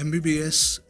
MBBS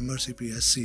MRCP SC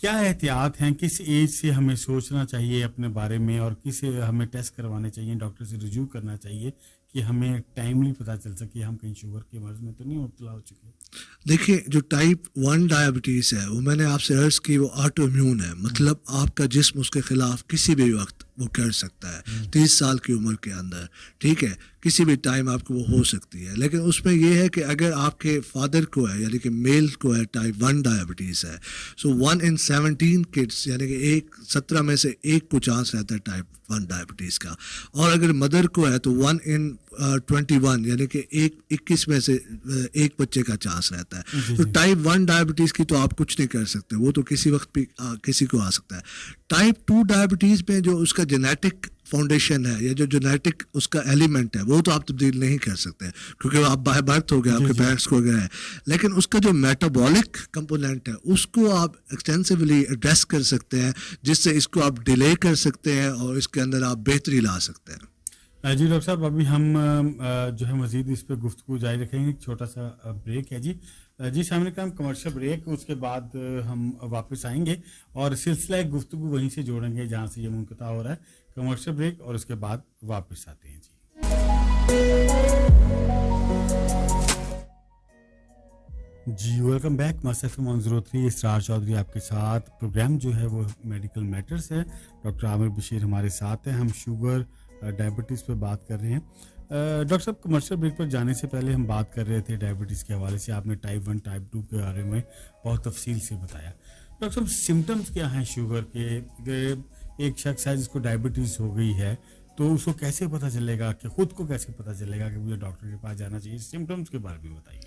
کیا احتیاط ہیں, کس ایج سے ہمیں سوچنا چاہیے اپنے بارے میں, اور کس ہمیں ٹیسٹ کروانے چاہیے, ڈاکٹر سے رجوع کرنا چاہیے کہ ہمیں ٹائملی پتہ چل سکے ہم کہیں شوگر کے مرض میں تو نہیں مبتلا ہو چکے؟ دیکھیے جو ٹائپ 1 ڈائبٹیز ہے وہ میں نے آپ سے عرض کی وہ آٹو امیون ہے, مطلب آپ کا جسم اس کے خلاف کسی بھی وقت وہ کر سکتا ہے 30 سال کی عمر کے اندر, ٹھیک ہے, کسی بھی ٹائم آپ کو وہ ہو سکتی ہے. لیکن اس میں یہ ہے کہ اگر آپ کے فادر کو ہے یعنی کہ میل کو ہے ٹائپ 1 ڈائبٹیز ہے, سو 1 in 17 کڈس یعنی کہ 17 میں سے ایک کو چانس رہتا ہے ٹائپ 1 ڈائبٹیز کا, اور اگر مدر کو ہے تو 1 in 21 یعنی کہ 21 میں سے ایک بچے کا چانس رہتا ہے. تو ٹائپ 1 ڈائبٹیز کی تو آپ کچھ نہیں کر سکتے, وہ تو کسی وقت بھی کسی کو آ سکتا ہے. ٹائپ 2 ڈائبٹیز میں جو اس کا جینیٹک فاؤنڈیشن ہے یا جو جینیٹک اس کا ایلیمنٹ ہے وہ تو آپ تبدیل نہیں کر سکتے کیونکہ آپ بائی برتھ ہو گیا, آپ کے پیرنٹس کو گیا ہے, لیکن اس کا جو میٹابولک کمپوننٹ ہے اس کو آپ ایکسٹینسولی ایڈریس کر سکتے ہیں, جس سے اس کو آپ ڈیلے کر سکتے ہیں اور اس کے اندر آپ بہتری لا سکتے ہیں. جی ڈاکٹر صاحب, ابھی ہم جو ہے مزید اس پہ گفتگو جاری رکھیں گے, ایک چھوٹا سا بریک ہے. جی سامنے کا ہم کمرشل بریک, اس کے بعد ہم واپس آئیں گے اور سلسلہ گفتگو وہیں سے جوڑیں گے جہاں سے یہ منقطع ہو رہا ہے. کمرشل بریک اور اس کے بعد واپس آتے ہیں. جی ویلکم بیک, ماسف 103 اسرار چودھری آپ کے ساتھ. پروگرام جو ہے وہ میڈیکل میٹرز ہے, ڈاکٹر عامر بشیر ہمارے ساتھ ہیں. ہم شوگر ڈائبٹیز پہ بات کر رہے ہیں. ڈاکٹر صاحب کمرشل بریک پر جانے سے پہلے ہم بات کر رہے تھے ڈائبٹیز کے حوالے سے, آپ نے ٹائپ 1 ٹائپ 2 کے بارے میں بہت تفصیل سے بتایا. ڈاکٹر صاحب سمٹمز کیا ہیں شوگر کے؟ ایک شخص ہے جس کو ڈائبٹیز ہو گئی ہے تو اس کو کیسے پتہ چلے گا, کہ خود کو کیسے پتہ چلے گا کہ مجھے ڈاکٹر کے پاس جانا چاہیے؟ سمٹمز کے بارے میں بتائیے.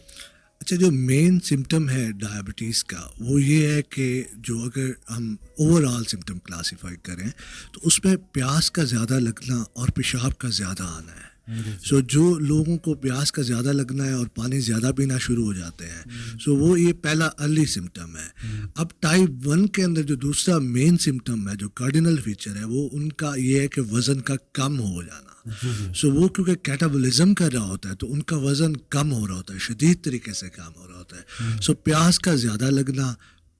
اچھا, جو مین سمٹم ہے ڈائبٹیز کا وہ یہ ہے کہ جو اگر ہم اوور آل سمٹم کلاسیفائی کریں تو اس میں پیاس کا زیادہ لگنا اور پیشاب کا زیادہ آنا ہے. سو جو لوگوں کو پیاس کا زیادہ لگنا ہے اور پانی زیادہ پینا شروع ہو جاتے ہیں, سو وہ یہ پہلا ارلی سمٹم ہے. اب ٹائپ 1 کے اندر جو دوسرا مین سمٹم ہے, جو کارڈینل فیچر ہے, وہ ان کا یہ ہے کہ وزن کا کم ہو جانا. سو وہ کیونکہ کیٹابولزم کر رہا ہوتا ہے تو ان کا وزن کم ہو رہا ہوتا ہے, شدید طریقے سے کم ہو رہا ہوتا ہے. سو پیاس کا زیادہ لگنا,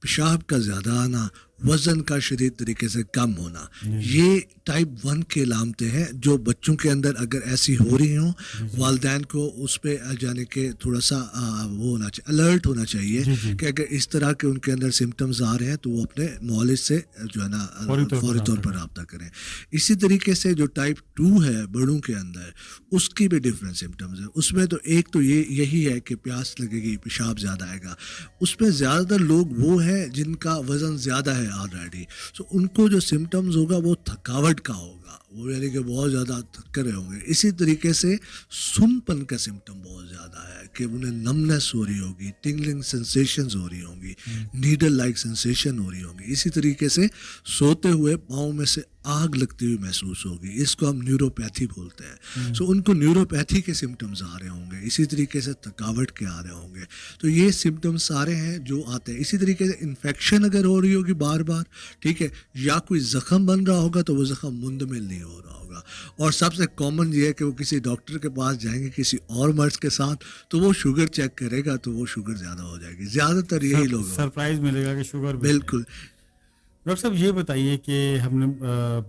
پیشاب کا زیادہ آنا, وزن کا شدید طریقے سے کم ہونا, یہ ٹائپ 1 کے علامتیں ہیں جو بچوں کے اندر اگر ایسی ہو رہی ہوں, والدین کو اس پہ یعنی کہ تھوڑا سا وہ ہونا چاہیے, الرٹ ہونا چاہیے کہ اگر اس طرح کے ان کے اندر سمٹمز آ رہے ہیں تو وہ اپنے معالج سے جو ہے نا فوری طور پر رابطہ کریں. اسی طریقے سے جو ٹائپ 2 ہے بڑوں کے اندر, اس کی بھی ڈفرینٹ سمٹمز ہیں. اس میں تو ایک تو یہی ہے کہ پیاس لگے گی, پیشاب زیادہ آئے گا. اس میں زیادہ تر لوگ وہ ہیں جن کا وزن زیادہ ہے آلریڈی, سو ان کو جو سمٹمز ہوگا وہ تھکاوٹ کا ہوگا, وہ یعنی کہ بہت زیادہ تھک رہے ہوں گے. اسی طریقے سے سن پن کا سمٹم بہت زیادہ ہے کہ انہیں نمنس ہو رہی ہوگی, ٹنگلنگ سینسیشنز ہو رہی ہوں گی, نیڈل لائک سینسیشن ہو رہی ہوں گی. اسی طریقے سے سوتے ہوئے پاؤں میں سے آگ لگتی ہوئی محسوس ہوگی, اس کو ہم نیوروپیتھی بولتے ہیں. سو ان کو نیوروپیتھی کے سمٹمز آ رہے ہوں گے. اسی طریقے سے تھکاوٹ کے آ رہے ہوں گے. تو یہ سمٹمز سارے ہیں جو آتے ہیں. اسی طریقے سے انفیکشن اگر ہو رہی ہوگی بار بار, ٹھیک ہے, یا کوئی زخم بن رہا ہوگا تو وہ زخم مندمل نہیں ہو رہا ہوگا. اور سب سے کامن یہ ہے کہ وہ کسی ڈاکٹر کے پاس جائیں گے کسی اور مرض کے ساتھ تو وہ شوگر چیک کرے گا تو وہ شوگر زیادہ ہو جائے گی. زیادہ تر یہی لوگ سرپرائز ملے گا کہ شوگر. بالکل. ڈاکٹر صاحب یہ بتائیے کہ ہم نے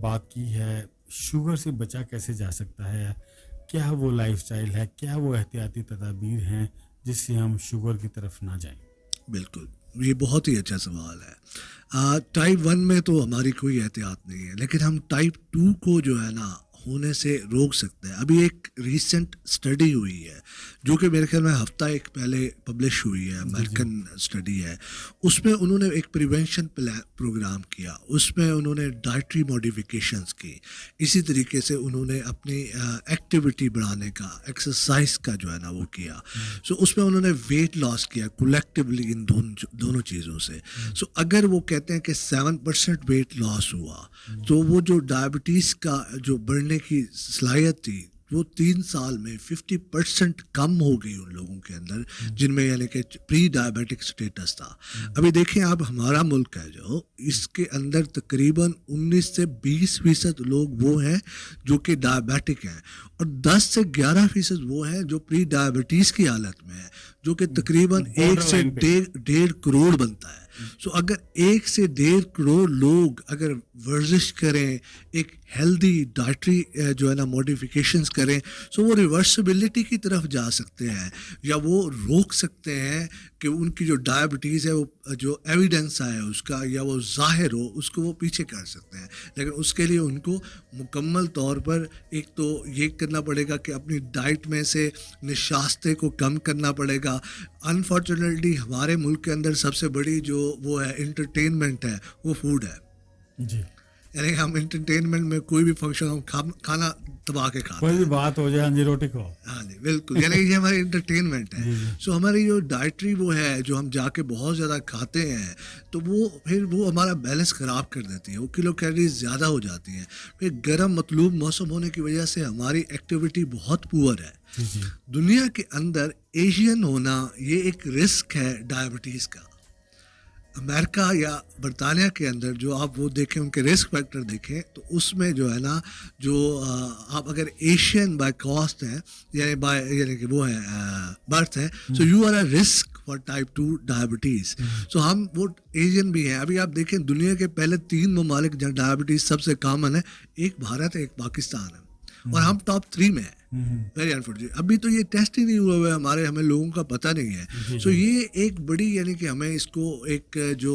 بات کی ہے شوگر سے بچا کیسے جا سکتا ہے, کیا وہ لائف سٹائل ہے, کیا وہ احتیاطی تدابیر ہیں جس سے ہم شوگر کی طرف نہ جائیں؟ بالکل, یہ بہت ہی اچھا سوال ہے. ٹائپ 1 میں تو ہماری کوئی احتیاط نہیں ہے, لیکن ہم ٹائپ 2 کو جو ہے نا ہونے سے روک سکتے ہیں. ابھی ایک ریسنٹ اسٹڈی ہوئی ہے جو کہ میرے خیال میں ہفتہ ایک پہلے پبلش ہوئی ہے, امریکن اسٹڈی ہے. اس میں انہوں نے ایک پریونشن پروگرام کیا, اس میں انہوں نے ڈائٹری موڈیفیکیشنز کی. اسی طریقے سے انہوں نے اپنی ایکٹیویٹی بڑھانے کا, ایکسرسائز کا جو ہے نا وہ کیا. سو اس میں انہوں نے ویٹ لاس کیا کولیکٹیولی ان دونوں چیزوں سے. سو اگر وہ کہتے ہیں کہ 7% ویٹ لاس ہوا تو وہ جو ڈائبٹیز کا جو بڑھنے کی صلاحیت تھی وہ 3 سال میں 50% کم ہو گئی ان لوگوں کے اندر جن میں یعنی کہ پری ڈائبیٹک سٹیٹس تھا. ابھی دیکھیں آپ, ہمارا ملک ہے جو, اس کے اندر تقریباً 19 سے 20% لوگ وہ ہیں جو کہ ڈائبیٹک ہیں, اور 10 سے 11% وہ ہیں جو پری ڈائبٹیز کی حالت میں ہیں, جو کہ تقریباً 1 سے 1.5 کروڑ بنتا ہے. سو اگر 1 سے 1.5 کروڑ لوگ اگر ورزش کریں, ایک ہیلدی ڈائٹری جو ہے نا موڈیفیکیشنز کریں, سو وہ ریورسبلٹی کی طرف جا سکتے ہیں, یا وہ روک سکتے ہیں کہ ان کی جو ڈائبٹیز ہے وہ جو ایویڈنس آئے اس کا یا وہ ظاہر ہو اس کو وہ پیچھے کر سکتے ہیں. لیکن اس کے لیے ان کو مکمل طور پر ایک تو یہ کرنا پڑے گا کہ اپنی ڈائٹ میں سے نشاستے کو کم کرنا پڑے گا. انفارچونیٹلی ہمارے ملک کے اندر سب سے بڑی جو وہ ہے انٹرٹینمنٹ ہے وہ فوڈ ہے. جی, یعنی ہم انٹرٹینمنٹ میں کوئی بھی فنکشن ہم کھانا دبا کے کھاتے کوئی بھی بات ہو جائے, ہاں جی روٹی کھاؤ, ہاں جی بالکل, یعنی یہ ہماری انٹرٹینمنٹ ہے. سو ہماری جو ڈائٹری وہ ہے جو ہم جا کے بہت زیادہ کھاتے ہیں تو وہ پھر وہ ہمارا بیلنس خراب کر دیتی ہے, وہ کلو کیلریز زیادہ ہو جاتی ہیں. پھر گرم مطلوب موسم ہونے کی وجہ سے ہماری ایکٹیویٹی بہت پور ہے. دنیا کے اندر ایشین ہونا یہ ایک رسک ہے ڈائبٹیز کا. امریکہ یا برطانیہ کے اندر جو آپ وہ دیکھیں ان کے رسک فیکٹر دیکھیں تو اس میں جو ہے نا جو آپ اگر ایشین بائی کاسٹ ہیں یعنی کہ وہ ہے برتھ ہے, so you are a risk for type 2 diabetes. So ہم وہ ایشین بھی ہیں. ابھی آپ دیکھیں دنیا کے پہلے 3 ممالک جہاں ڈائبٹیز سب سے کامن ہے, ایک بھارت ہے, ایک پاکستان ہے, اور ہم ٹاپ 3 میں ہیں. ویری انفارچونیٹ, ابھی تو یہ ٹیسٹ ہی نہیں ہوا ہوا ہے ہمیں لوگوں کا پتہ نہیں ہے. سو یہ ایک بڑی یعنی کہ ہمیں اس کو ایک جو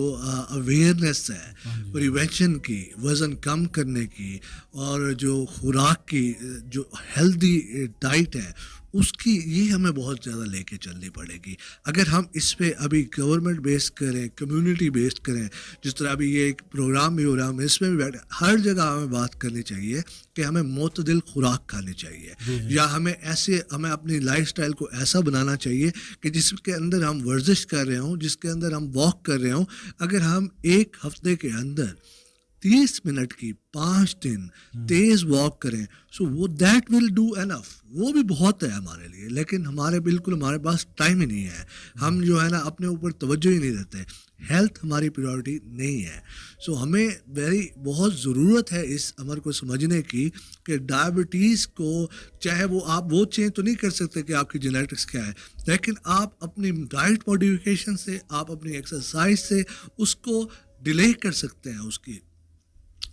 اویئرنیس ہے پریونشن کی, وزن کم کرنے کی, اور جو خوراک کی جو ہیلدی ڈائٹ ہے اس کی, یہ ہمیں بہت زیادہ لے کے چلنی پڑے گی. اگر ہم اس پہ ابھی گورنمنٹ بیس کریں, کمیونٹی بیس کریں, جس طرح ابھی یہ ایک پروگرام بھی ہو رہا ہے, ہم اس میں بھی بیٹھے, ہر جگہ ہمیں بات کرنی چاہیے کہ ہمیں معتدل خوراک کھانی چاہیے, یا ہمیں اپنی لائف سٹائل کو ایسا بنانا چاہیے کہ جس کے اندر ہم ورزش کر رہے ہوں, جس کے اندر ہم واک کر رہے ہوں, اگر ہم ایک ہفتے کے اندر 30 منٹ کی 5 دن تیز واک کریں, سو وہ دیٹ ول ڈو انف, وہ بھی بہت ہے ہمارے لیے. لیکن ہمارے پاس ٹائم ہی نہیں ہے, ہم جو ہے نا اپنے اوپر توجہ ہی نہیں دیتے, ہیلتھ ہماری پریورٹی نہیں ہے. سو ہمیں بہت ضرورت ہے اس امر کو سمجھنے کی کہ ڈائبٹیز کو چاہے آپ وہ چینج تو نہیں کر سکتے کہ آپ کی جینیٹکس کیا ہے, لیکن آپ اپنی ڈائٹ موڈیفیکیشن سے, آپ اپنی ایکسرسائز سے اس کو ڈیلے کر سکتے ہیں,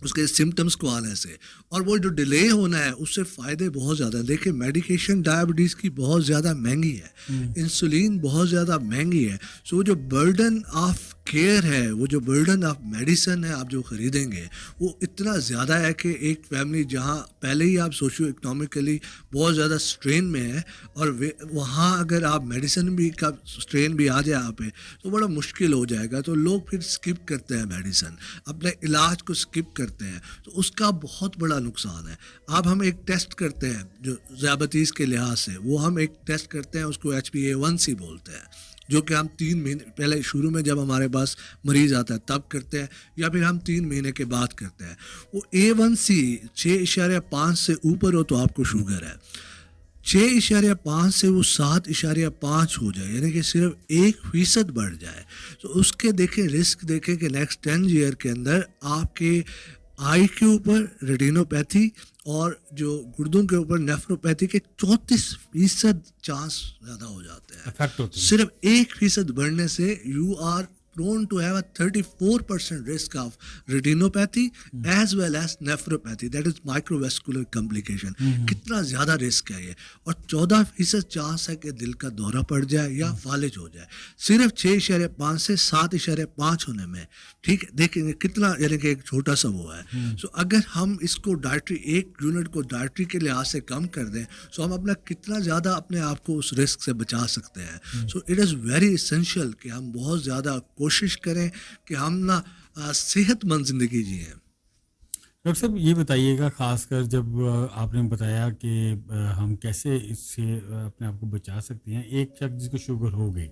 اس کے سمٹمس کو آنے سے. اور وہ جو ڈیلے ہونا ہے اس سے فائدے بہت زیادہ ہیں. دیکھیں میڈیکیشن ڈائبٹیز کی بہت زیادہ مہنگی ہے, انسولین بہت زیادہ مہنگی ہے. سو جو برڈن آف کیئر ہے, وہ جو برڈن آف میڈیسن ہے آپ جو خریدیں گے, وہ اتنا زیادہ ہے کہ ایک فیملی جہاں پہلے ہی آپ سوشیو اکنامکلی بہت زیادہ اسٹرین میں ہے, اور وہاں اگر آپ میڈیسن بھی کا اسٹرین بھی آ جائے آپ پہ تو بڑا مشکل ہو جائے گا. تو لوگ پھر اسکپ کرتے ہیں میڈیسن, اپنے علاج کو اسکپ کرتے ہیں, تو اس کا بہت بڑا نقصان ہے. اب ہم ایک ٹیسٹ کرتے ہیں جو ذیابیطیز کے لحاظ سے, وہ ہم ایک ٹیسٹ کرتے ہیں, اس کو HbA1c بولتے ہیں, جو کہ ہم 3 مہینے پہلے شروع میں جب ہمارے پاس مریض آتا ہے تب کرتے ہیں, یا پھر ہم 3 مہینے کے بعد کرتے ہیں. وہ A1c 6.5 سے اوپر ہو تو آپ کو شوگر ہے, 6.5 سے وہ 7.5 ہو جائے, یعنی کہ صرف 1% بڑھ جائے, تو اس کے دیکھیں رسک دیکھیں کہ نیکسٹ 10 ایئر کے اندر آپ کے آئی کے اوپر ریٹینوپیتھی اور جو گردوں کے اوپر نیفروپیتھی کے 34% چانس زیادہ ہو جاتے ہیں. صرف 1% بڑھنے سے you are prone to have a 34% risk of retinopathy as well as nephropathy, that is microvascular complication. کتنا زیادہ رسک ہے یہ, اور 14% چانس ہے کہ دل کا دورہ پڑ جائے یا فالج ہو جائے, صرف 6.5 سے 7.5 ہونے میں. ٹھیک ہے, دیکھیں گے کتنا, یعنی کہ ایک چھوٹا سا وہ ہے. سو اگر ہم اس کو ڈائٹری, ایک یونٹ کو ڈائٹری کے لحاظ سے کم کر دیں, سو ہم اپنا کتنا زیادہ اپنے آپ کو اس رسک سے بچا سکتے ہیں. So it is very essential کہ ہم بہت زیادہ کوشش کریں کہ ہم نا صحت مند زندگی جئیں. ڈاکٹر صاحب یہ بتائیے گا, خاص کر جب آپ نے بتایا کہ ہم کیسے اس سے اپنے آپ کو بچا سکتے ہیں. ایک شخص جس کو شوگر ہو گئی,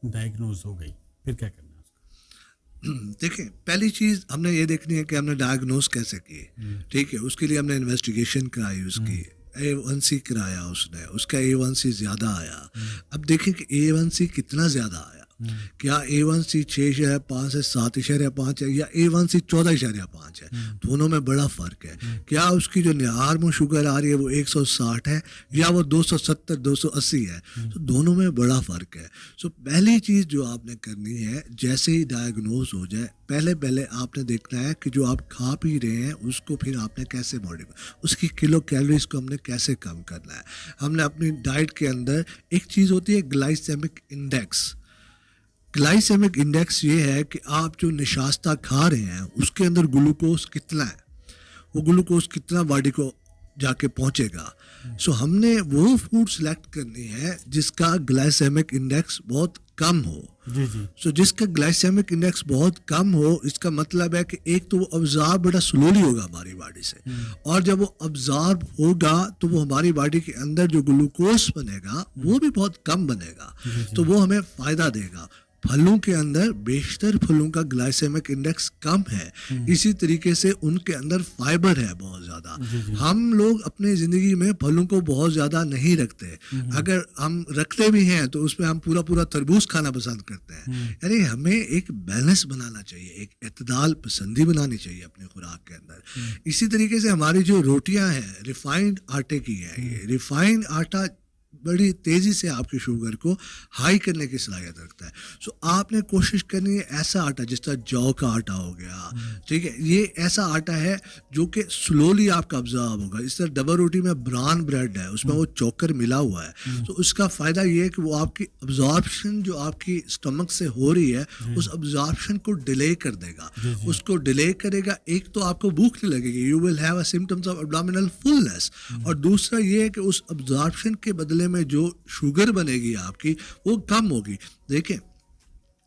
ڈائگنوز ہو گئی, پھر کیا کرنا ہے اس کا؟ دیکھیں, پہلی چیز ہم نے یہ دیکھنی ہے کہ ہم نے ڈائگنوز کیسے کی. ٹھیک ہے, اس کے لیے ہم نے انویسٹیگیشن کرائی, اس کی A1C کرایا, اس کا A1C زیادہ آیا. اب دیکھیں کہ A1C کتنا زیادہ آیا. کیا A1C 6.5 سے 7.5 ہے یا A1C 14.5 ہے, دونوں میں بڑا فرق ہے. کیا اس کی جو نارمل شوگر آ رہی ہے وہ 160 ہے یا وہ 270 280 ہے, تو دونوں میں بڑا فرق ہے. سو پہلی چیز جو آپ نے کرنی ہے, جیسے ہی ڈائگنوز ہو جائے پہلے آپ نے دیکھنا ہے کہ جو آپ کھا پی رہے ہیں اس کو پھر آپ نے کیسے ماڈیفائی, اس کی کلو کیلوریز کو ہم نے کیسے کم کرنا ہے. ہم نے اپنی ڈائٹ کے اندر ایک چیز ہوتی ہے گلائسیمک انڈیکس. گلائسیمک انڈیکس یہ ہے کہ آپ جو نشاستہ کھا رہے ہیں اس کے اندر گلوکوز کتنا ہے, وہ گلوکوز کتنا باڈی کو جا کے پہنچے گا. سو ہم نے وہ فوڈ سلیکٹ کرنی ہے جس کا گلائسیمک انڈیکس بہت کم ہو. سو جس کا گلائسیمک انڈیکس بہت کم ہو, اس کا مطلب ہے کہ ایک تو وہ ابزارب بڑا سلولی ہوگا ہماری باڈی سے, اور جب وہ ابزارب ہوگا تو وہ ہماری باڈی کے اندر جو گلوکوز بنے گا وہ بھی بہت کم بنے گا, تو وہ ہمیں فائدہ دے گا. پھلوں کے اندر بیشتر پھلوں کا گلائسیمک انڈیکس کم ہے, اسی طریقے سے ان کے اندر فائبر ہے بہت زیادہ. ہم لوگ اپنی زندگی میں پھلوں کو بہت زیادہ نہیں رکھتے, اگر ہم رکھتے بھی ہیں تو اس میں ہم پورا تربوز کھانا پسند کرتے ہیں. یعنی ہمیں ایک بیلنس بنانا چاہیے, ایک اعتدال پسندی بنانی چاہیے اپنی خوراک کے اندر. اسی طریقے سے ہماری جو روٹیاں ہیں ریفائنڈ آٹے کی ہیں, یہ ریفائنڈ آٹا بڑی تیزی سے آپ کی شوگر کو ہائی کرنے کی صلاحیت رکھتا ہے. سو آپ نے کوشش کرنی ہے ایسا آٹا جس طرح جو کا آٹا ہو گیا, ٹھیک ہے, یہ ایسا آٹا ہے جو کہ سلولی آپ کا ابزارب ہوگا. اس طرح ڈبل روٹی میں بران بریڈ ہے, اس میں وہ چوکر ملا ہوا ہے, تو اس کا فائدہ یہ ہے کہ وہ آپ کی ابزارپشن جو آپ کی اسٹمک سے ہو رہی ہے اس ابزارپشن کو ڈیلے کر دے گا, اس کو ڈیلے کرے گا. ایک تو آپ کو بھوک نہیں لگے گی, you will have a symptoms of abdominal fullness, اور دوسرا یہ ہے کہ اس ابزارپشن کے بدلے میں جو شوگر بنے گی آپ کی وہ کم ہوگی. دیکھیں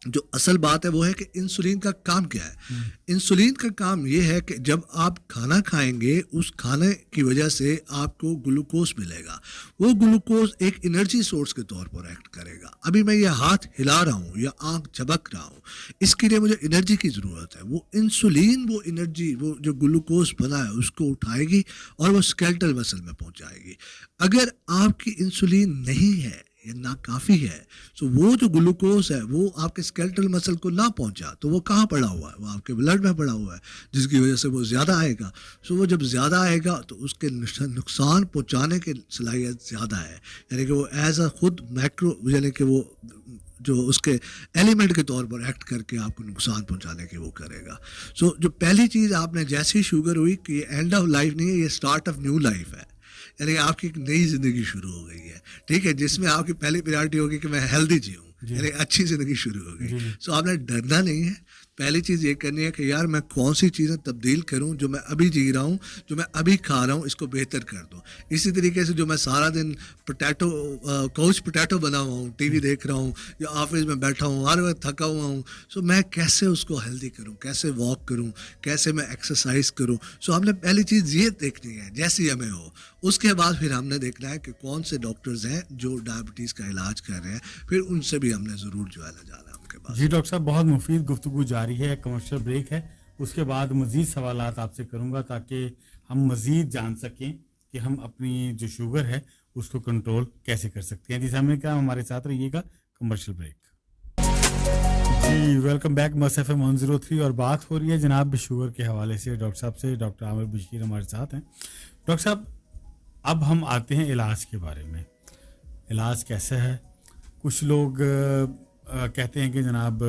جو اصل بات ہے وہ ہے کہ انسولین کا کام کیا ہے. انسولین کا کام یہ ہے کہ جب آپ کھانا کھائیں گے اس کھانے کی وجہ سے آپ کو گلوکوز ملے گا, وہ گلوکوز ایک انرجی سورس کے طور پر ایکٹ کرے گا. ابھی میں یہ ہاتھ ہلا رہا ہوں یا آنکھ جھپک رہا ہوں, اس کے لیے مجھے انرجی کی ضرورت ہے. وہ انسولین وہ انرجی وہ جو گلوکوز بنا ہے اس کو اٹھائے گی اور وہ اسکیلٹل مسل میں پہنچائے گی. اگر آپ کی انسولین نہیں ہے یہ ناکافی ہے, تو وہ جو گلوکوز ہے وہ آپ کے اسکیلٹل مسل کو نہ پہنچا تو وہ کہاں پڑا ہوا ہے, وہ آپ کے بلڈ میں پڑا ہوا ہے, جس کی وجہ سے وہ زیادہ آئے گا. سو وہ جب زیادہ آئے گا تو اس کے نقصان پہنچانے کی صلاحیت زیادہ ہے, یعنی کہ وہ ایز اے خود میکرو یعنی کہ وہ جو اس کے ایلیمنٹ کے طور پر ایکٹ کر کے آپ کو نقصان پہنچانے کی وہ کرے گا. سو جو پہلی چیز آپ نے جیسی شوگر ہوئی کہ یہ اینڈ آف لائف نہیں ہے, یہ اسٹارٹ آف نیو لائف ہے, یعنی آپ کی ایک نئی زندگی شروع ہو گئی ہے, ٹھیک ہے, جس میں آپ کی پہلی پریارٹی ہوگی کہ میں ہیلدی جیوں, یعنی اچھی زندگی شروع ہو گئی. سو آپ نے ڈرنا نہیں ہے. پہلی چیز یہ کرنی ہے کہ یار میں کون سی چیزیں تبدیل کروں, جو میں ابھی جی رہا ہوں, جو میں ابھی کھا رہا ہوں اس کو بہتر کر دوں. اسی طریقے سے جو میں سارا دن کوچ پوٹیٹو بنا ہوا ہوں, ٹی وی دیکھ رہا ہوں یا آفس میں بیٹھا ہوں, ہر وقت تھکا ہوا ہوں, سو میں کیسے اس کو ہیلدی کروں, کیسے واک کروں, کیسے میں ایکسرسائز کروں. سو ہم نے پہلی چیز یہ دیکھنی ہے جیسی ہمیں ہو. اس کے بعد پھر ہم نے دیکھنا ہے کہ کون سے ڈاکٹرز ہیں جو ڈائبٹیز کا علاج کر رہے ہیں, پھر ان سے بھی ہم نے ضرور جو ہے نا جانا. جی ڈاکٹر صاحب, بہت مفید گفتگو جاری ہے. کمرشل بریک ہے, اس کے بعد مزید سوالات آپ سے کروں گا تاکہ ہم مزید جان سکیں کہ ہم اپنی جو شوگر ہے اس کو کنٹرول کیسے کر سکتے ہیں. جی سامنے کا ہمارے ساتھ رہیے گا. Commercial break. جی welcome back Mast F M 103, اور بات ہو رہی ہے جناب شوگر کے حوالے سے ڈاکٹر صاحب سے. ڈاکٹر عامر بشیر ہمارے ساتھ ہیں. ڈاکٹر صاحب اب ہم آتے ہیں علاج کے بارے میں. علاج کیسا ہے؟ کچھ لوگ کہتے ہیں کہ جناب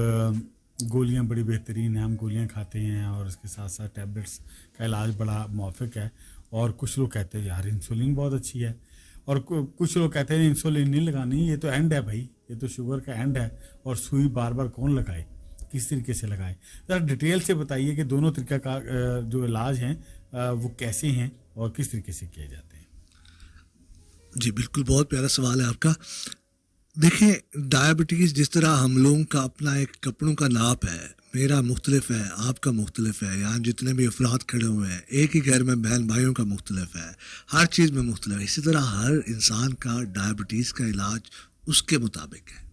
گولیاں بڑی بہترین ہیں, ہم گولیاں کھاتے ہیں اور اس کے ساتھ ساتھ ٹیبلٹس کا علاج بڑا موافق ہے. اور کچھ لوگ کہتے ہیں یار انسولین بہت اچھی ہے, اور کچھ لوگ کہتے ہیں انسولین نہیں لگانی, یہ تو اینڈ ہے بھائی, یہ تو شوگر کا اینڈ ہے, اور سوئی بار بار کون لگائے, کس طریقے سے لگائے. ذرا ڈیٹیل سے بتائیے کہ دونوں طریقہ کا جو علاج ہیں وہ کیسے ہیں اور کس طریقے سے کیے جاتے ہیں. جی بالکل, بہت پیارا سوال ہے آپ کا. دیکھیں ڈائبٹیز جس طرح ہم لوگوں کا اپنا ایک کپڑوں کا ناپ ہے, میرا مختلف ہے, آپ کا مختلف ہے, یہاں جتنے بھی افراد کھڑے ہوئے ہیں ایک ہی گھر میں بہن بھائیوں کا مختلف ہے, ہر چیز میں مختلف ہے. اسی طرح ہر انسان کا ڈائبٹیز کا علاج اس کے مطابق ہے,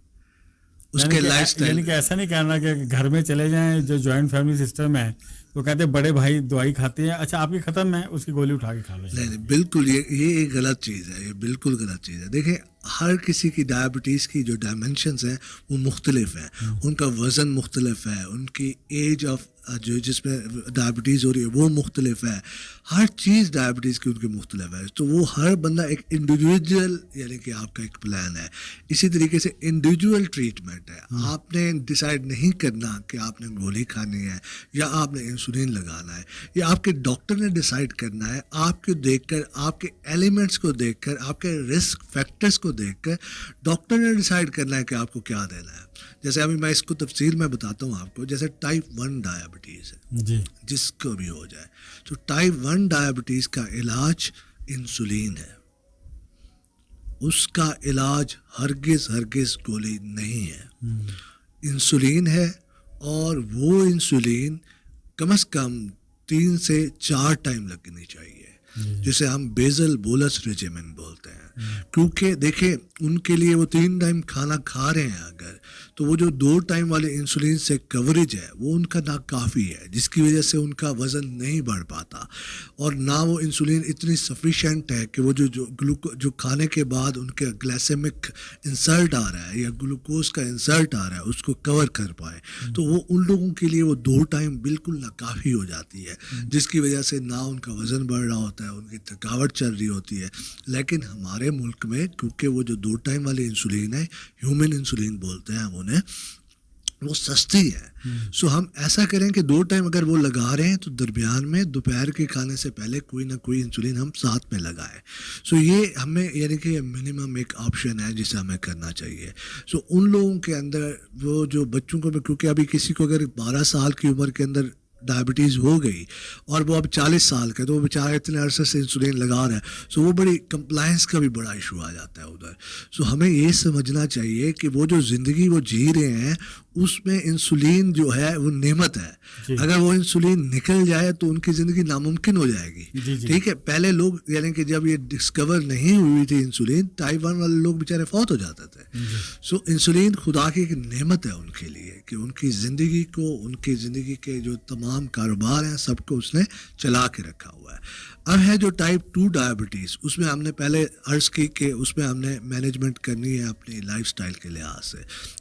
اس کے لائف اسٹائل. یعنی کہ ایسا نہیں کہنا کہ گھر میں چلے جائیں, جو جوائنٹ فیملی سسٹم ہے وہ کہتے ہیں بڑے بھائی دوائی کھاتے ہیں, اچھا آپ کی ختم ہے اس کی گولی اٹھا کے کھا لو. نہیں بالکل یہ ایک غلط چیز ہے, یہ بالکل غلط چیز ہے. دیکھیں ہر کسی کی ڈائبٹیز کی جو ڈائمینشنز ہیں وہ مختلف ہیں, ان کا وزن مختلف ہے, ان کی ایج آف جو جس میں ڈائبٹیز ہو رہی ہے وہ مختلف ہے, ہر چیز ڈائبٹیز کی ان کی مختلف ہے. تو وہ ہر بندہ ایک انڈیویجول یعنی کہ آپ کا ایک پلان ہے. اسی طریقے سے انڈیویجول ٹریٹمنٹ ہے. آپ نے ڈیسائیڈ نہیں کرنا کہ آپ نے گولی کھانی ہے یا آپ نے انسولین لگانا ہے, یا آپ کے ڈاکٹر نے ڈیسائیڈ کرنا ہے. آپ کو دیکھ کر, آپ کے ایلیمنٹس کو دیکھ کر, آپ کے رسک فیکٹرز کو دیکھ کر ڈاکٹر نے ڈیسائیڈ کرنا ہے کہ آپ کو کیا دینا ہے. جیسے ابھی میں اس کو تفصیل میں بتاتا ہوں آپ کو. جیسے ٹائپ 1 ڈائبٹیز ہے جی, جس کو بھی ہو جائے, تو ٹائپ 1 ڈائبٹیز کا علاج انسولین ہے. اس کا علاج ہرگز گولی نہیں ہے, انسولین ہے. اور وہ انسولین کم از کم 3 سے 4 ٹائم لگنی چاہیے, جسے ہم بیزل بولس ریجیمن بولتے ہیں. کیونکہ دیکھیں ان کے لیے وہ 3 ٹائم کھانا کھا رہے ہیں اگر, تو وہ جو 2 ٹائم والے انسولین سے کوریج ہے وہ ان کا ناکافی ہے, جس کی وجہ سے ان کا وزن نہیں بڑھ پاتا, اور نہ وہ انسولین اتنی سفیشینٹ ہے کہ وہ جو کھانے کے بعد ان کے گلیسیمک انسلٹ آ رہا ہے یا گلوکوز کا انسلٹ آ رہا ہے اس کو کور کر پائے. تو وہ ان لوگوں کے لیے وہ 2 ٹائم بالکل ناکافی ہو جاتی ہے, جس کی وجہ سے نہ ان کا وزن بڑھ رہا ہوتا ہے, ان کی تھکاوٹ چل رہی ہوتی ہے. لیکن ہمارے ملک میں کیونکہ وہ جو 2 ٹائم والے انسولین ہے, ہیومن انسولین بولتے ہیں ہم انہیں, وہ سستی ہے. سو ہم ایسا کریں کہ 2 ٹائم اگر وہ لگا رہے ہیں تو درمیان میں دوپہر کے کھانے سے پہلے کوئی نہ کوئی انسولین ہم ساتھ میں لگائیں. سو یہ ہمیں یعنی کہ منیمم ایک آپشن ہے جسے ہمیں کرنا چاہیے. سو ان لوگوں کے اندر وہ جو بچوں کو, کیونکہ ابھی کسی کو اگر 12 سال کی عمر کے اندر ڈائبٹیز ہو گئی اور وہ اب 40 سال کا, تو وہ بیچارہ اتنے عرصے سے انسولین لگا رہا ہے, سو وہ بڑی کمپلائنس کا بھی بڑا ایشو آ جاتا ہے ادھر. سو ہمیں یہ سمجھنا چاہیے کہ وہ جو زندگی وہ جی رہے ہیں اس میں انسولین جو ہے وہ نعمت ہے. اگر وہ انسولین نکل جائے تو ان کی زندگی ناممکن ہو جائے گی. ٹھیک ہے, پہلے لوگ یعنی کہ جب یہ ڈسکور نہیں ہوئی تھی انسولین, ٹائپ 1 والے لوگ بیچارے فوت ہو جاتے تھے. سو انسولین خدا کی ایک نعمت ہے ان کے لیے کہ ان کی زندگی کو, ان کی زندگی کے جو تمام کاروبار ہیں سب کو اس نے چلا کے رکھا ہوا ہے. اب ہے جو ٹائپ 2 ڈائبٹیز, اس میں ہم نے پہلے عرض کی کہ اس میں ہم نے مینجمنٹ کرنی ہے اپنی لائف سٹائل کے لحاظ سے.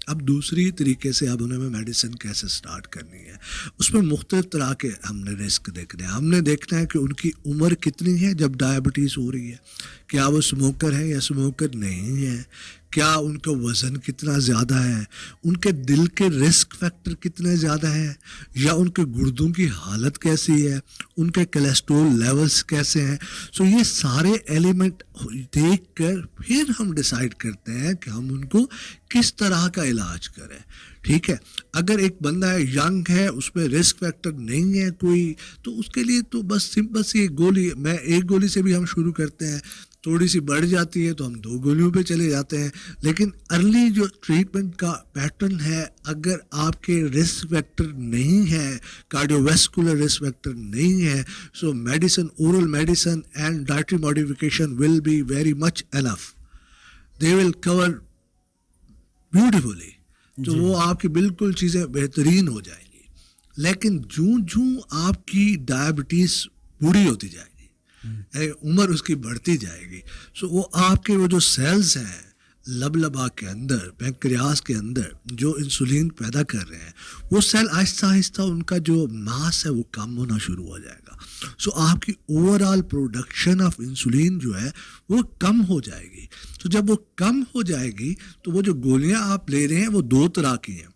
اب دوسری طریقے سے اب انہیں میڈیسن کیسے سٹارٹ کرنی ہے, اس میں مختلف طرح کے ہم نے رسک دیکھنے ہیں. ہم نے دیکھنا ہے کہ ان کی عمر کتنی ہے جب ڈائبٹیز ہو رہی ہے, کیا وہ اسموکر ہے یا اسموکر نہیں ہے, کیا ان کا وزن کتنا زیادہ ہے, ان کے دل کے رسک فیکٹر کتنے زیادہ ہیں, یا ان کے گردوں کی حالت کیسی ہے, ان کے کولیسٹرول لیولز کیسے ہیں. سو یہ سارے ایلیمنٹ دیکھ کر پھر ہم ڈیسائیڈ کرتے ہیں کہ ہم ان کو کس طرح کا علاج کریں. ٹھیک ہے, اگر ایک بندہ ہے ینگ ہے, اس میں رسک فیکٹر نہیں ہے کوئی, تو اس کے لیے تو بس سمپل سی ایک گولی, میں ایک گولی سے بھی ہم شروع کرتے ہیں, تھوڑی سی بڑھ جاتی ہے تو ہم 2 گولیوں پہ چلے جاتے ہیں. لیکن ارلی جو ٹریٹمنٹ کا پیٹرن ہے, اگر آپ کے رسک فیکٹر نہیں ہے, کارڈیو ویسکولر رسک فیکٹر نہیں ہے, so medicine, oral medicine and dietary modification will be very much enough, they will cover beautifully. تو وہ آپ کی بالکل چیزیں بہترین ہو جائیں گی. لیکن جوں آپ کی ڈائبٹیز بوڑھی ہوتی جائے گی, عمر اس کی بڑھتی جائے گی, سو وہ آپ کے وہ جو سیلز ہیں لبا کے اندر, پینکریاس کے اندر جو انسولین پیدا کر رہے ہیں, وہ سیل آہستہ آہستہ ان کا جو ماس ہے وہ کم ہونا شروع ہو جائے گا. سو آپ کی over all production of insulin جو ہے وہ کم ہو جائے گی. تو جب وہ کم ہو جائے گی تو وہ جو گولیاں آپ لے رہے ہیں وہ 2 طرح کی ہیں,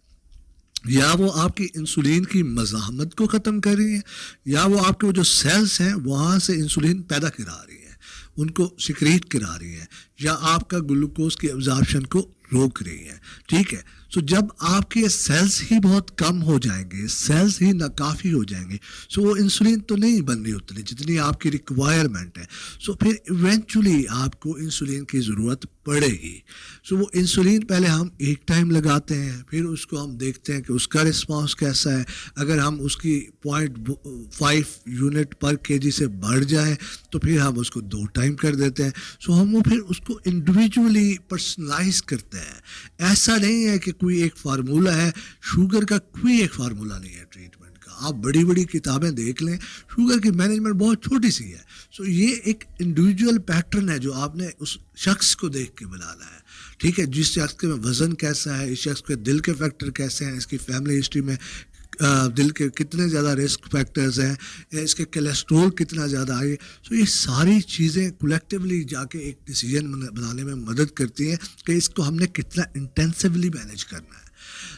یا وہ آپ کی انسولین کی مزاحمت کو ختم کر رہی ہیں, یا وہ آپ کے وہ جو سیلز ہیں وہاں سے انسولین پیدا کرا رہی ہیں, ان کو سیکریٹ کرا رہی ہیں, یا آپ کا گلوکوز کی ابزارپشن کو روک رہی ہیں. ٹھیک ہے, سو جب آپ کے سیلز ہی بہت کم ہو جائیں گے, سیلز ہی ناکافی ہو جائیں گے, سو وہ انسولین تو نہیں بن رہی اتنی جتنی آپ کی ریکوائرمنٹ ہے. سو پھر ایونچولی آپ کو انسولین کی ضرورت پڑے گی. سو وہ انسولین پہلے ہم ایک ٹائم لگاتے ہیں, پھر اس کو ہم دیکھتے ہیں کہ اس کا رسپانس کیسا ہے. اگر ہم اس کی 0.5 یونٹ پر کے جی سے بڑھ جائیں تو پھر ہم اس کو 2 ٹائم کر دیتے ہیں. سو ہم وہ پھر اس کو انڈیویجولی پرسنلائز کرتے ہیں. ایسا نہیں ہے کہ کوئی ایک فارمولہ ہے, شوگر کا کوئی ایک فارمولہ نہیں ہے ٹریٹمنٹ کا. آپ بڑی بڑی کتابیں دیکھ لیں، شوگر کی مینجمنٹ بہت چھوٹی سی ہے. سو یہ ایک انڈیویجول پیٹرن ہے جو آپ نے اس شخص کو دیکھ کے بنانا ہے. ٹھیک ہے، جس شخص کے وزن کیسا ہے، اس شخص کے دل کے فیکٹر کیسے ہیں، اس کی فیملی ہسٹری میں دل کے کتنے زیادہ رسک فیکٹرز ہیں، یا اس کے کولیسٹرول کتنا زیادہ آئی. سو یہ ساری چیزیں کولیکٹیولی جا کے ایک ڈیسیجن بنانے میں مدد کرتی ہیں کہ اس کو ہم نے کتنا انٹینسولی مینیج کرنا ہے.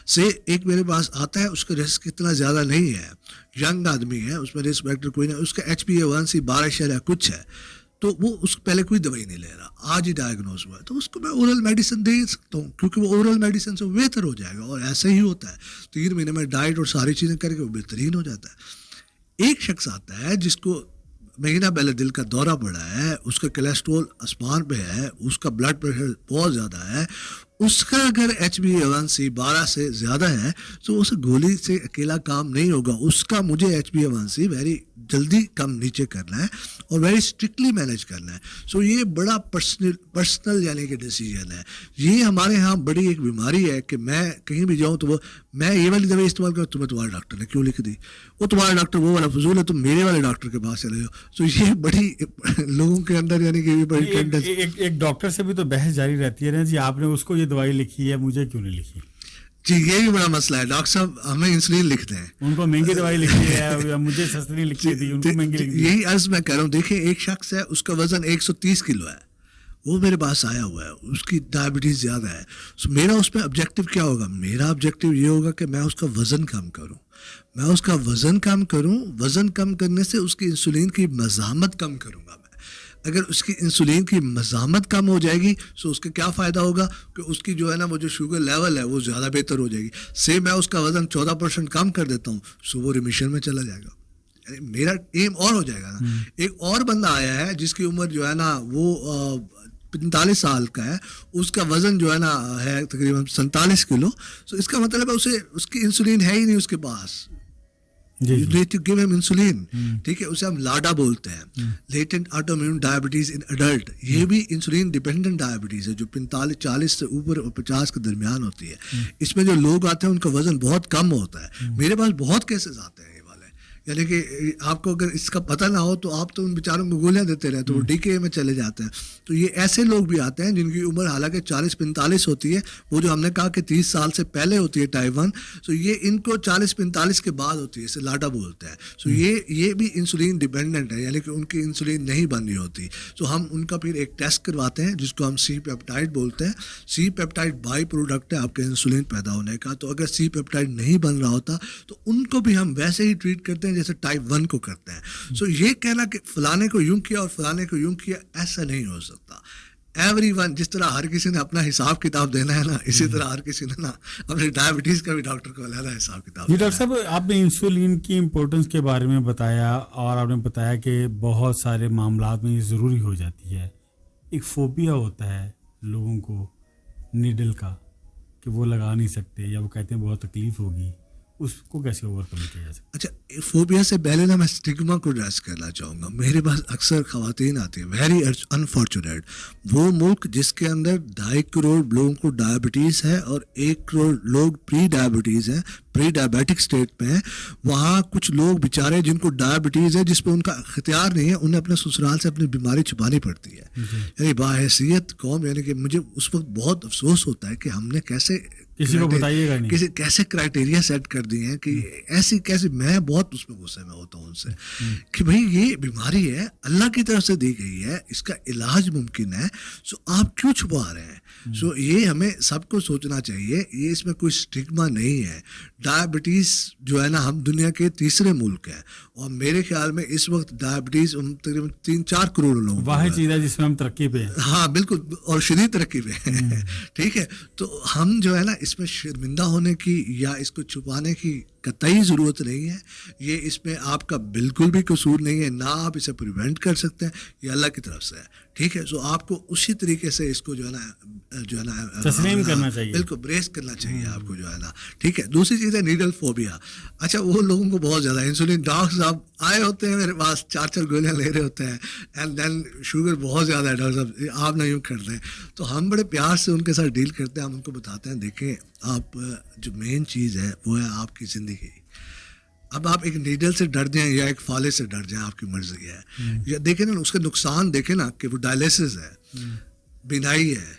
سے ایک میرے پاس آتا ہے، اس کا رسک اتنا زیادہ نہیں ہے، ینگ آدمی ہے، اس میں رسک فیکٹر کوئی نہیں، اس کا HbA1c 12 کچھ ہے، تو وہ اس پہلے کوئی دوائی نہیں لے رہا، آج ہی ڈائگنوز ہوا ہے، تو اس کو میں اورل میڈیسن دے سکتا ہوں، کیونکہ وہ اورل میڈیسن سے بہتر ہو جائے گا. اور ایسا ہی ہوتا ہے، 3 مہینے میں ڈائٹ اور ساری چیزیں کر کے وہ بہترین ہو جاتا ہے. ایک شخص آتا ہے جس کو مہینہ پہلے دل کا دورہ پڑا ہے، اس کا کولیسٹرول آسمان پہ ہے، اس کا بلڈ پریشر بہت زیادہ ہے، اس کا اگر HbA1c 12 سے زیادہ ہے تو اس گولی سے اکیلا کام نہیں ہوگا. اس کا مجھے HbA1c ویری جلدی کم نیچے کرنا ہے اور ویری اسٹرکٹلی مینیج کرنا ہے. سو یہ بڑا پرسنل یعنی کہ ڈیسیجن ہے. یہ ہمارے ہاں بڑی ایک بیماری ہے کہ میں کہیں بھی جاؤں تو وہ میں یہ والی دوائی استعمال کروں، تمہیں تمہارے ڈاکٹر نے کیوں لکھ دی، وہ تمہارا ڈاکٹر وہ والا فضول ہے، تم میرے والے ڈاکٹر کے پاس چلے جاؤ. سو یہ بڑی لوگوں کے اندر یعنی کہ ایک ڈاکٹر سے بھی تو بحث جاری رہتی ہے نا جی، آپ نے اس کو یہ دوائی لکھی ہے، مجھے کیوں نہیں لکھی. جی یہ بھی بڑا مسئلہ ہے. ڈاکٹر صاحب ہمیں انسولین لکھتے ہیں، ان کو مہنگی دوائی لکھی ہے، مجھے سستی لکھی تھی، ان کو مہنگی لکھی. یہی عرض میں کہہ رہا ہوں. دیکھیں ایک شخص ہے، اس کا وزن 130 کلو ہے، وہ میرے پاس آیا ہوا ہے، اس کی ڈائبٹیز زیادہ ہے. میرا اس پہ آبجیکٹیو کیا ہوگا؟ میرا آبجیکٹیو یہ ہوگا کہ میں اس کا وزن کم کروں، میں اس کا وزن کم کروں. وزن کم کرنے سے اس کی انسولین کی مزاحمت کم کروں گا. اگر اس کی انسولین کی مزاحمت کم ہو جائے گی تو اس کا کیا فائدہ ہوگا کہ اس کی جو ہے نا وہ جو شوگر لیول ہے وہ زیادہ بہتر ہو جائے گی. سے میں اس کا وزن 14% کم کر دیتا ہوں، سو وہ ریمیشن میں چلا جائے گا. یعنی میرا ایم اور ہو جائے گا نا. ایک اور بندہ آیا ہے جس کی عمر جو ہے نا وہ 45 سال کا ہے، اس کا وزن جو ہے نا ہے تقریباً 47 کلو. سو اس کا مطلب ہے اسے اس کی انسولین ہے ہی نہیں اس کے پاس. You need to give him insulin. ٹھیک ہے، اسے ہم لاڈا بولتے ہیں، لیٹنٹ آٹو امیون ڈائبٹیز ان ایڈلٹ. یہ بھی انسولین ڈیپینڈنٹ ڈائبٹیز ہے جو 45-40 سے اوپر اور 50 کے درمیان ہوتی ہے. اس میں جو لوگ آتے ہیں ان کا وزن بہت کم ہوتا ہے. میرے پاس بہت کیسز آتے ہیں یہ والے، یعنی کہ آپ کو اگر اس کا پتہ نہ ہو تو آپ تو ان بیچاروں کو گولیاں دیتے رہے تو وہ DKA میں چلے جاتے ہیں. تو یہ ایسے لوگ بھی آتے ہیں جن کی عمر حالانکہ 40-45 ہوتی ہے، وہ جو ہم نے کہا کہ 30 سال سے پہلے ہوتی ہے ٹائپ 1، تو یہ ان کو 40-45 کے بعد ہوتی ہے، اسے لاڈا بولتے ہیں. سو یہ بھی انسولین ڈیپینڈنٹ ہے، یعنی کہ ان کی انسولین نہیں بن رہی ہوتی. تو ہم ان کا پھر ایک ٹیسٹ کرواتے ہیں جس کو ہم سی پیپٹائڈ بولتے ہیں. سی پیپٹائڈ بائی پروڈکٹ ہے آپ کے انسولین پیدا ہونے کا. تو اگر سی پیپٹائڈ نہیں بن رہا ہوتا تو ان کو بھی ہم ویسے ہی ٹریٹ کرتے ہیں جیسے ٹائپ 1 کو کرتے ہیں. سو یہ کہنا کہ فلانے کو یوں کیا اور فلانے کو یوں کیا، ایسا نہیں ہو سکتا. ایوری ون، جس طرح ہر کسی نے اپنا حساب کتاب دینا ہے نا، اسی طرح ہر کسی نے نا اپنے ڈائبٹیز کا بھی ڈاکٹر کو علیحدہ حساب کتاب. جی ڈاکٹر صاحب، آپ نے انسولین کی امپورٹنس کے بارے میں بتایا اور آپ نے بتایا کہ بہت سارے معاملات میں یہ ضروری ہو جاتی ہے. ایک فوبیا ہوتا ہے لوگوں کو نیڈل کا کہ وہ لگا نہیں سکتے یا وہ کہتے ہیں بہت تکلیف ہوگی، اس کو کیسے اوور کم کیا جا سکتا؟ اچھا، فوبیا سے پہلے نا میں اسٹگما کو ایڈریس کرنا چاہوں گا. میرے پاس اکثر خواتین آتی ہیں، ویری انفارچونیٹ. وہ ملک جس کے اندر 2.5 کروڑ لوگوں کو ڈائبٹیز ہے اور 1 کروڑ لوگ پری ڈائبٹیز ہیں، پری ڈائبیٹک اسٹیٹ میں ہیں، وہاں کچھ لوگ بیچارے جن کو ڈائبٹیز ہے جس پہ ان کا اختیار نہیں ہے، انہیں اپنے سسرال سے اپنی بیماری چھپانی پڑتی ہے. یعنی باحیثیت قوم، یعنی کہ مجھے اس وقت بہت افسوس ہوتا ہے کہ ہم نے کیسے کسی کو بتائیے گا نہیں، کیسے کرائٹیریا سیٹ کر دی ہیں کہ ایسی کیسے. میں بہت اس میں غصے میں ہوتا ہوں ان سے کہ بھائی یہ بیماری ہے، اللہ کی طرف سے دی گئی ہے، اس کا علاج ممکن ہے، سو آپ کیوں چھپا رہے ہیں؟ سو یہ ہمیں سب کو سوچنا چاہیے. یہ اس میں کوئی اسٹگما نہیں ہے. ڈائبٹیز جو ہے نا، ہم دنیا کے 3 ملک ہیں اور میرے خیال میں اس وقت ڈائبٹیز تقریباً 3-4 کروڑ لوگ، واحد چیز ہے جس میں ہم ترقی پہ ہیں. ہاں بالکل، اور شدید ترقی پہ ہیں. ٹھیک ہے، تو ہم جو ہے نا اس میں شرمندہ ہونے کی یا اس کو چھپانے کی قطعی ضرورت نہیں ہے. یہ اس میں آپ کا بالکل بھی قصور نہیں ہے، نہ آپ اسے پریونٹ کر سکتے ہیں، یہ اللہ کی طرف سے ہے. ٹھیک ہے، سو آپ کو اسی طریقے سے اس کو جو ہے نا تسلیم کرنا چاہیے، بالکل بریس کرنا چاہیے آپ کو جو ہے نا. ٹھیک ہے. دوسری چیز ہے نیڈل فوبیا. اچھا، وہ لوگوں کو بہت زیادہ انسولین، ڈاکٹر صاحب آئے ہوتے ہیں میرے پاس 4 گولیاں لے رہے ہوتے ہیں، اینڈ دین شوگر بہت زیادہ ہے، ڈاکٹر صاحب آپ نہ یوں کر دیں. تو ہم بڑے پیار سے ان کے ساتھ ڈیل کرتے ہیں. ہم ان کو بتاتے ہیں دیکھیں آپ جو مین چیز ہے وہ ہے آپ کی زندگی. اب آپ ایک نیڈل سے ڈر جائیں یا ایک فالے سے ڈر جائیں، آپ کی مرضی ہے. یا دیکھیں نا اس کے نقصان دیکھیں نا کہ وہ ڈائلیسس ہے، بینائی ہے،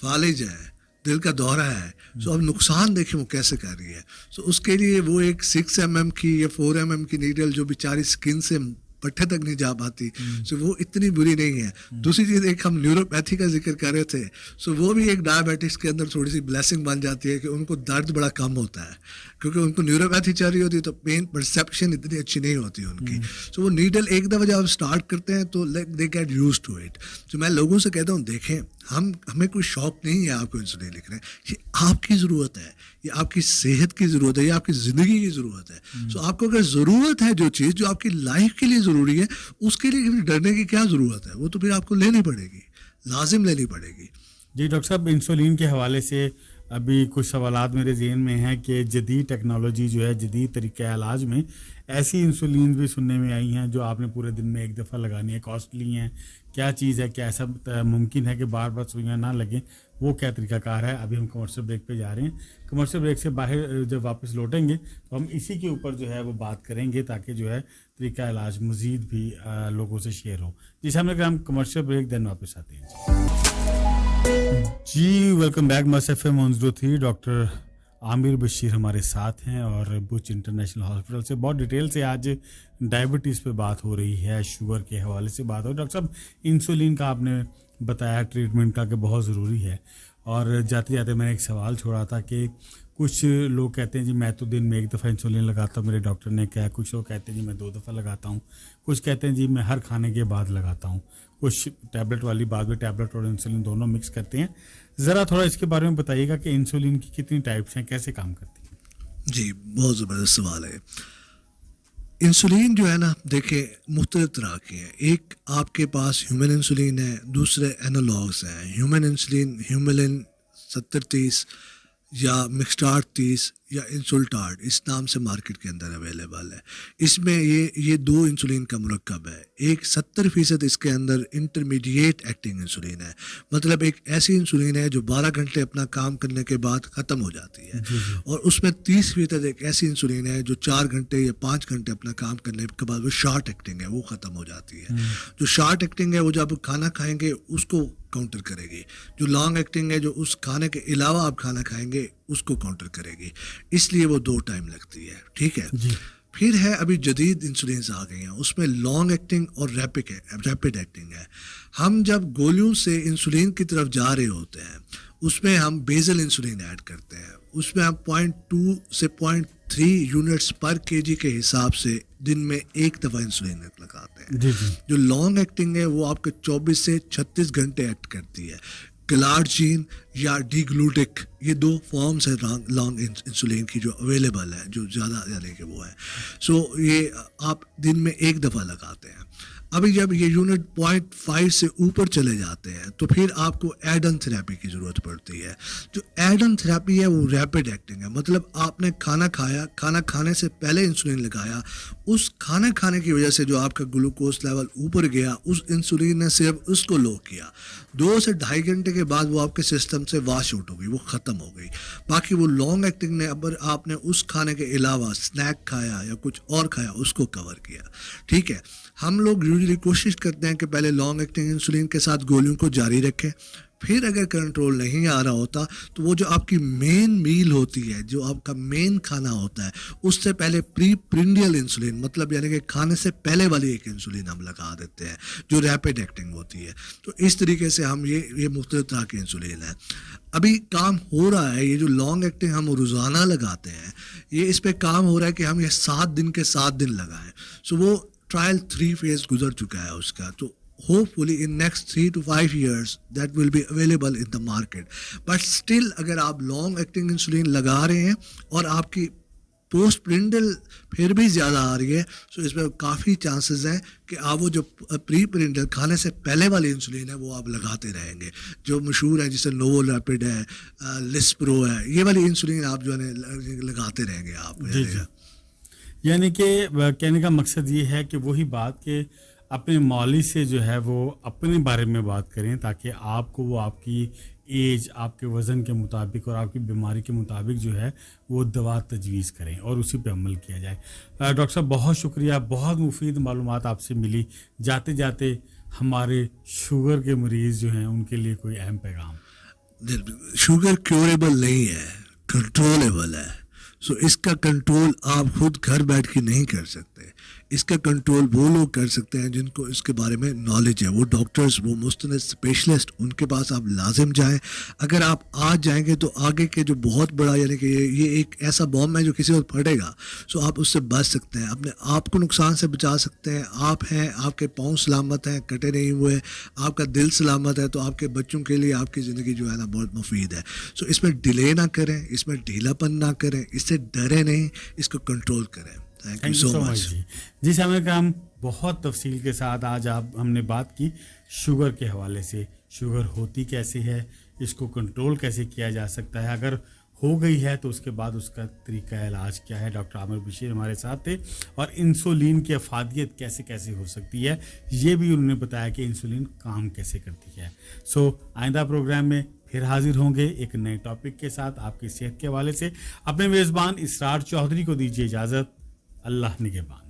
فالج ہے، دل کا دورہ ہے. سو اب نقصان دیکھیں وہ کیسے کر رہی ہے. سو اس کے لیے وہ ایک 6 mm کی یا 4 mm کی نیڈل جو بیچاری اسکن سے پٹھے تک نہیں جا پاتی، سو وہ اتنی بری نہیں ہے. دوسری چیز ایک ہم نیوروپیتھی کا ذکر کر رہے تھے، سو وہ بھی ایک ڈائبٹکس کے اندر تھوڑی سی بلیسنگ بن جاتی ہے کہ ان کو درد بڑا کم ہوتا ہے، کیونکہ ان کو نیوروپیتھی چل رہی ہوتی ہے تو پین پرسیپشن اتنی اچھی نہیں ہوتی ان کی. سو وہ نیڈل ایک دفعہ جب آپ اسٹارٹ کرتے ہیں تو they get used to it. تو میں لوگوں سے کہتا ہوں دیکھیں ہمیں کوئی شوق نہیں ہے آپ کو انسولین لکھ رہے ہیں، یہ آپ کی ضرورت ہے، یہ آپ کی صحت کی ضرورت ہے، یہ آپ کی زندگی کی ضرورت ہے. سو آپ کو اگر ضرورت ہے جو چیز جو آپ کی لائف کے لیے ضروری ہے، اس کے لیے ڈرنے کی کیا ضرورت ہے؟ وہ تو پھر آپ کو لینی پڑے گی، لازم لینی پڑے گی. جی ڈاکٹر صاحب، انسولین کے حوالے سے ابھی کچھ سوالات میرے ذہن میں ہیں کہ جدید ٹیکنالوجی جو ہے، جدید طریقہ علاج میں ایسی انسولین بھی سننے میں آئی ہیں جو آپ نے پورے دن میں ایک دفعہ لگانی ہے، کاسٹلی ہیں. کیا چیز ہے، کیا ایسا ممکن ہے کہ بار بار سوئیاں نہ لگیں؟ وہ کیا طریقہ کار ہے؟ ابھی ہم کمرشل بریک پہ جا رہے ہیں. کمرشل بریک سے باہر جب واپس لوٹیں گے تو ہم اسی کے اوپر جو ہے وہ بات کریں گے تاکہ جو ہے طریقہ علاج مزید بھی لوگوں سے شیئر ہو. جی سامنے ہم کمرشل بریک دین واپس آتے ہیں. جی welcome back Mast F M 103. Doctor عامر بشیر ہمارے ساتھ ہیں اور بچ انٹرنیشنل ہاسپٹل سے بہت ڈیٹیل سے آج ڈائبٹیز پہ بات ہو رہی ہے، شوگر کے حوالے سے بات ہو. ڈاکٹر صاحب، انسولین کا آپ نے بتایا ٹریٹمنٹ کا کہ بہت ضروری ہے، اور جاتے جاتے میں نے ایک سوال چھوڑا تھا کہ کچھ لوگ کہتے ہیں جی میں تو دن میں ایک دفعہ انسولین لگاتا ہوں، میرے ڈاکٹر نے کہا. کچھ لوگ کہتے ہیں جی میں 2 دفعہ لگاتا ہوں، کچھ کہتے ہیں جی میں ہر کھانے کے بعد لگاتا ہوں، کچھ ٹیبلٹ والی بعد میں ٹیبلٹ اور انسولین دونوں مکس کرتے ہیں. ذرا تھوڑا اس کے بارے میں بتائیے گا کہ انسولین کی کتنی ٹائپس ہیں، کیسے کام کرتی ہیں؟ جی بہت زبردست سوال ہے. انسولین جو ہے نا، دیکھیں مختلف طرح کی ہیں. ایک آپ کے پاس ہیومن انسولین ہے، دوسرے اینالاگس ہیں. ہیومن انسولین ہیوملن 7030 یا مکسٹارٹ 30 یا انسولٹارڈ اس نام سے مارکیٹ کے اندر اویلیبل ہے. اس میں یہ 2 انسولین کا مرکب ہے. ایک 70% اس کے اندر انٹرمیڈیٹ ایکٹنگ انسولین ہے، مطلب ایک ایسی انسولین ہے جو 12 گھنٹے اپنا کام کرنے کے بعد ختم ہو جاتی ہے. اور اس میں 30% ایک ایسی انسولین ہے جو 4 گھنٹے یا 5 گھنٹے اپنا کام کرنے کے بعد وہ شارٹ ایکٹنگ ہے، وہ ختم ہو جاتی ہے. جو شارٹ ایکٹنگ ہے وہ جب کھانا کھائیں گے اس کو کاؤنٹر کرے گی. جو لانگ ایکٹنگ ہے جو اس کھانے کے علاوہ آپ کھانا کھائیں گے اس کو کاؤنٹر کرے گی. اس لیے وہ 2 ٹائم لگتی ہے. ٹھیک ہے. پھر ہے ابھی جدید انسولینس آ گئی ہیں، اس میں لانگ ایکٹنگ اور ریپڈ ایکٹنگ ہے. ہم جب گولیوں سے انسولین کی طرف جا رہے ہوتے ہیں اس میں ہم بیزل انسولین ایڈ کرتے ہیں. اس میں ہم 0.2 سے 0.3 یونٹس پر kg کے حساب سے دن میں ایک دفعہ انسولین لگاتے ہیں. جو لانگ ایکٹنگ ہے وہ آپ کے 24 سے 36 گھنٹے ایکٹ کرتی ہے. گلاڈجین یا ڈی گلوٹک، یہ 2 فارمز ہیں لانگ انسولین کی جو اویلیبل ہے، جو زیادہ یعنی کہ وہ ہے. سو یہ آپ دن میں ایک دفعہ لگاتے ہیں. ابھی جب یہ یونٹ 0.5 سے اوپر چلے جاتے ہیں تو پھر آپ کو ایڈن تھراپی کی ضرورت پڑتی ہے. جو ایڈن تھراپی ہے وہ ریپڈ ایکٹنگ ہے، مطلب آپ نے کھانا کھایا، کھانا کھانے سے پہلے انسولین لگایا، اس کھانا کھانے کی وجہ سے جو آپ کا گلوکوز لیول اوپر گیا، اس انسولین نے صرف اس کو لو کیا. 2 سے 2.5 گھنٹے کے بعد وہ آپ کے سسٹم سے واش آؤٹ ہو گئی، وہ ختم ہو گئی. باقی وہ لانگ ایکٹنگ نے اگر آپ نے اس کھانے کے علاوہ اسنیک کھایا یا کچھ اور کھایا اس کو کور کیا. ٹھیک ہے. ہم لوگ یوزلی کوشش کرتے ہیں کہ پہلے لانگ ایکٹنگ انسولین کے ساتھ گولیوں کو جاری رکھیں. پھر اگر کنٹرول نہیں آ رہا ہوتا تو وہ جو آپ کی مین میل ہوتی ہے، جو آپ کا مین کھانا ہوتا ہے، اس سے پہلے پری پرنڈیل انسولین، مطلب یعنی کہ کھانے سے پہلے والی ایک انسولین ہم لگا دیتے ہیں جو ریپڈ ایکٹنگ ہوتی ہے. تو اس طریقے سے ہم یہ مختلف طرح کے انسولین ہیں. ابھی کام ہو رہا ہے، یہ جو لانگ ایکٹنگ ہم روزانہ لگاتے ہیں، یہ اس پہ کام ہو رہا ہے کہ ہم یہ 7 دن کے 7 دن لگائیں. سو وہ ٹرائل 3 فیز گزر چکا ہے اس کا. تو hopefully in next 3 to 5 years that will be available in the market. But still اگر آپ لانگ ایکٹنگ انسولین لگا رہے ہیں اور آپ کی پوسٹ پرنڈل پھر بھی زیادہ آ رہی ہے، تو اس میں کافی چانسز ہیں کہ آپ وہ جو پری پرنڈل کھانے سے پہلے والی انسولین ہے وہ آپ لگاتے رہیں گے. جو مشہور ہے جیسے نوو ریپڈ ہے، لسپرو ہے، یہ والی انسولین آپ جو ہے لگاتے رہیں گے آپ. یعنی کہ کہنے کا مقصد یہ ہے کہ وہی بات کہ اپنے مولی سے جو ہے وہ اپنے بارے میں بات کریں تاکہ آپ کو وہ آپ کی ایج آپ کے وزن کے مطابق اور آپ کی بیماری کے مطابق جو ہے وہ دوا تجویز کریں اور اسی پہ عمل کیا جائے. ڈاکٹر صاحب بہت شکریہ, بہت مفید معلومات آپ سے ملی. جاتے جاتے ہمارے شوگر کے مریض جو ہیں ان کے لیے کوئی اہم پیغام؟ شوگر کیوریبل نہیں ہے, کنٹرولیبل ہے. سو اس کا کنٹرول آپ خود گھر بیٹھ کے نہیں کر سکتے. اس کا کنٹرول وہ لوگ کر سکتے ہیں جن کو اس کے بارے میں نالج ہے, وہ ڈاکٹرز, وہ مستند اسپیشلسٹ, ان کے پاس آپ لازم جائیں. اگر آپ آج جائیں گے تو آگے کے جو بہت بڑا یعنی کہ یہ ایک ایسا بوم ہے جو کسی وقت پھٹے گا, سو آپ اس سے بچ سکتے ہیں, اپنے آپ کو نقصان سے بچا سکتے ہیں. آپ ہیں, آپ کے پاؤں سلامت ہیں, کٹے نہیں ہوئے, آپ کا دل سلامت ہے, تو آپ کے بچوں کے لیے آپ کی زندگی جو ہے نا بہت مفید ہے. سو اس میں ڈیلے نہ کریں, اس میں ڈھیلا پن نہ کریں, اس سے ڈرے نہیں, اس کو کنٹرول کریں. تھینک یو سو مچ. جی سامع کرام, بہت تفصیل کے ساتھ آج ہم نے بات کی شوگر کے حوالے سے. شوگر ہوتی کیسے ہے, اس کو کنٹرول کیسے کیا جا سکتا ہے, اگر ہو گئی ہے تو اس کے بعد اس کا طریقہ علاج کیا ہے. ڈاکٹر عامر بشیر ہمارے ساتھ تھے, اور انسولین کی افادیت کیسے کیسے ہو سکتی ہے یہ بھی انہوں نے بتایا کہ انسولین کام کیسے کرتی ہے. سو آئندہ پروگرام میں پھر حاضر ہوں گے ایک نئے ٹاپک کے ساتھ آپ کی صحت کے حوالے سے. اپنے میزبان اسرار چودھری کو دیجیے اجازت. اللہ نگہبان.